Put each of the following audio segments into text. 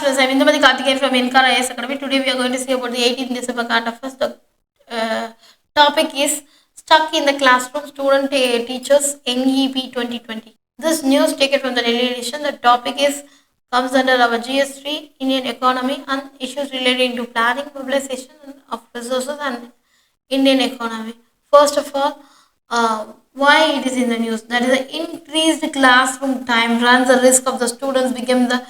students, I am Karthikeyan from InKar IS Academy. Today we are going to see about the 18th December current affairs. The topic is stuck in the classroom, student teachers NEP 2020. This news taken from the Daily Edition. The topic is comes under our GS3, Indian economy and issues relating to planning, mobilization of resources and Indian economy. First of all, why it is in the news? That is, the increased classroom time runs the risk of the students become the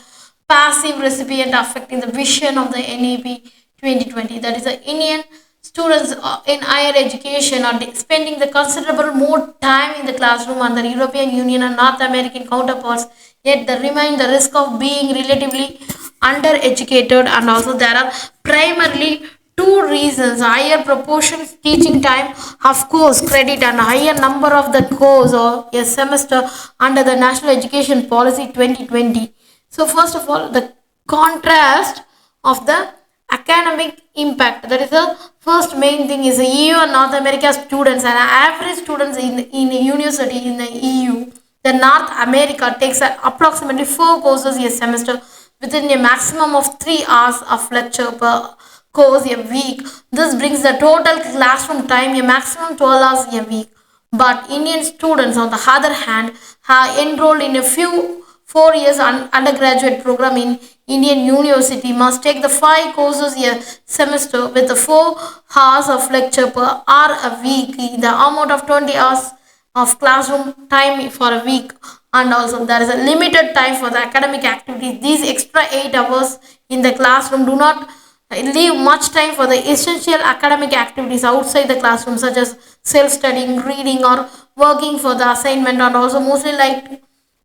passive recipient affecting the vision of the NEP 2020. That is, the Indian students in higher education are spending the considerable more time in the classroom and the European Union and North American counterparts, yet they remain the risk of being relatively undereducated, and also there are primarily two reasons: higher proportions teaching time, of course credit, and higher number of the course or a semester under the National Education Policy 2020. So first of all, the contrast of the academic impact, that is the first main thing, is the EU and North America students and average students in a university in the EU. The North America takes approximately 4 courses a semester within a maximum of 3 hours of lecture per course a week. This brings the total classroom time a maximum 12 hours a week. But Indian students, on the other hand, have enrolled in a few 4 years undergraduate program in Indian University must take the 5 courses a semester with the 4 hours of lecture per hour a week, the amount of 20 hours of classroom time for a week. And also there is a limited time for the academic activities. These extra 8 hours in the classroom do not leave much time for the essential academic activities outside the classroom, such as self-studying, reading, or working for the assignment, and also mostly like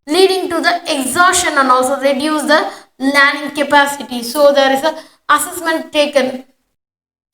leading to the exhaustion and also reduce the learning capacity. So there is a assessment taken.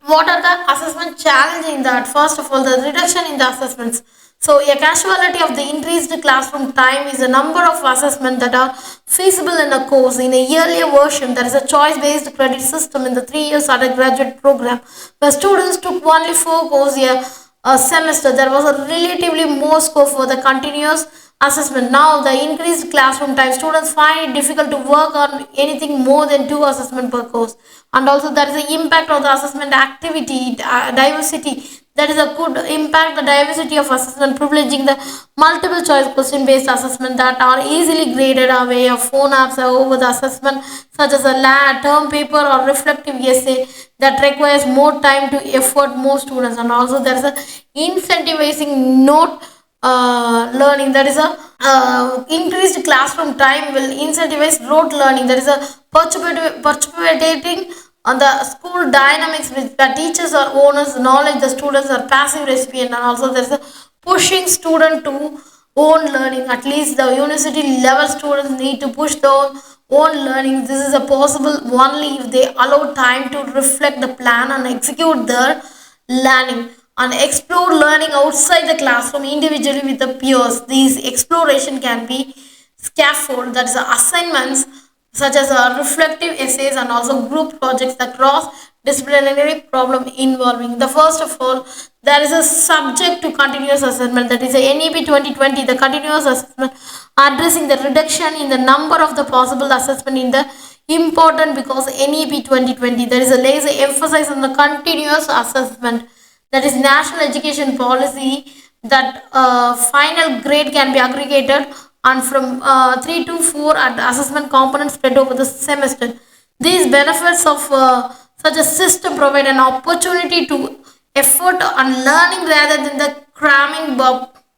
What are the assessment challenge in that? First of all, the reduction in the assessments. So a casualty of the increased classroom time is the number of assessments that are feasible in a course. In a earlier version, there is a choice-based credit system in the 3 years undergraduate program, where students took only 4 courses a semester. There was a relatively more scope for the continuous assessment. Now, the increased classroom time, students find it difficult to work on anything more than 2 assessments per course. And also, there is an impact of the assessment activity, diversity. That is a good impact the diversity of assessment, privileging the multiple choice question based assessment that are easily graded away of phone apps over the assessment, such as a term paper or reflective essay that requires more time to effort more students. And also there is a incentivizing note learning. That is a increased classroom time will incentivize rote learning. There is a perpetuating on the school dynamics with the teachers or owners knowledge, the students are passive recipient, and also there is a pushing student to own learning. At least the university level students need to push their own learning. This is a possible only if they allow time to reflect the plan and execute their learning and explore learning outside the classroom individually with the peers. These exploration can be scaffold, that is assignments such as reflective essays and also group projects, the cross disciplinary problem involving. The first of all, there is a subject to continuous assessment, that is a NEP 2020, the continuous assessment addressing the reduction in the number of the possible assessment in the important, because NEP 2020 there is a laser emphasis on the continuous assessment, that is national education policy, that final grade can be aggregated and from 3 to 4 at assessment components spread over the semester. These benefits of such a system provide an opportunity to effort on learning rather than the cramming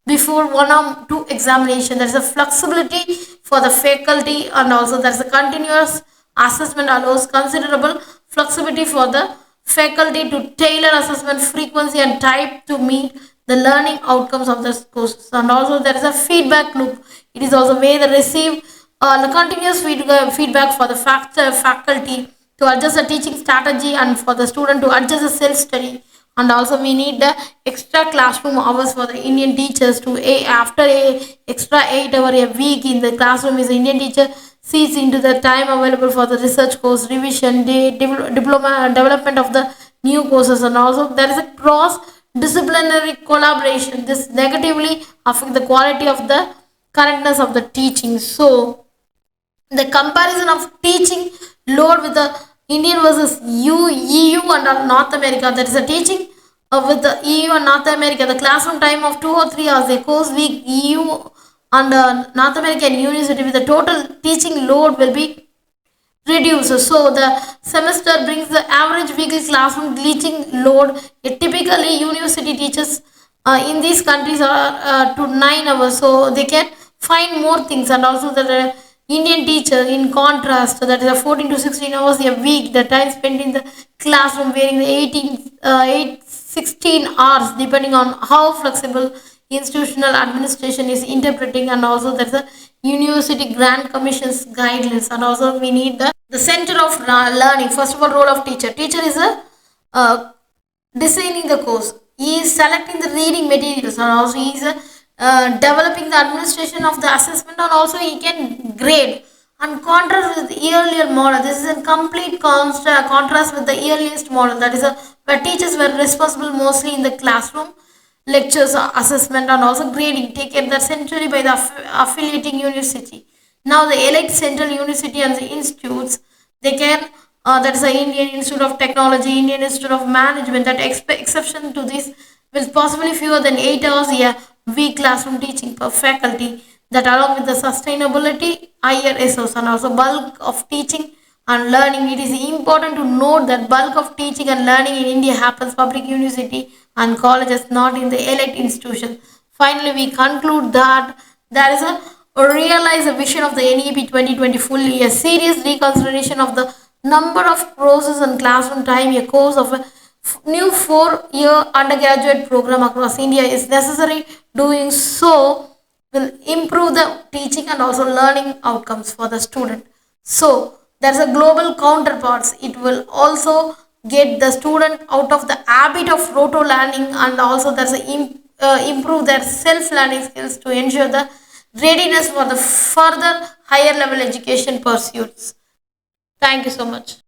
before 1 or 2 examination. There is a flexibility for the faculty, and also there is a continuous assessment allows considerable flexibility for the faculty to tailor assessment frequency and type to meet the learning outcomes of the courses. And also there is a feedback loop. It is also where they receive the continuous feedback for the faculty to adjust the teaching strategy and for the student to adjust the self-study. And also we need the extra classroom hours for the Indian teachers to after a extra 8 hours a week in the classroom is the Indian teacher sees into the time available for the research course revision, diploma development of the new courses. And also there is a cross disciplinary collaboration. This negatively affect the quality of the correctness of the teaching. So the comparison of teaching load with the Indian versus EU and North America. That is a teaching with the EU and North America. The classroom time of 2 or 3 hours. A course week EU and North American University with the total teaching load will be reduces. So the semester brings the average weekly classroom teaching load. Typically, university teachers in these countries are to 9 hours, so they can find more things. And also the Indian teacher, in contrast, that is a 14 to 16 hours a week. The time spent in the classroom varying the 16 hours, depending on how flexible institutional administration is interpreting, and also there's a university grant commission's guidelines. And also we need the center of learning. First of all, role of teacher. Teacher is a uh, designing the course. He is selecting the reading materials, and also he is developing the administration of the assessment, and also he can grade. And contrast with the earlier model, this is in complete contrast with the earliest model. That is where teachers were responsible mostly in the classroom, lectures, assessment, and also grading taken that century by the affiliating university. Now the elite central university and the institutes, they can that is the Indian Institute of Technology, Indian Institute of Management. That exception to this will possibly fewer than 8 hours a week classroom teaching per faculty. That along with the sustainability, higher resource, and also bulk of teaching and learning. It is important to note that bulk of teaching and learning in India happens public university and colleges, not in the elite institution. Finally, we conclude that there is a realize the vision of the NEP 2020 fully, a serious reconsideration of the number of courses and classroom time. A course of a new 4-year undergraduate program across India is necessary. Doing so will improve the teaching and also learning outcomes for the student. So there's a global counterparts. It will also get the student out of the habit of roto learning, and also there's a improve their self learning skills to ensure the readiness for the further higher level education pursuits. Thank you so much.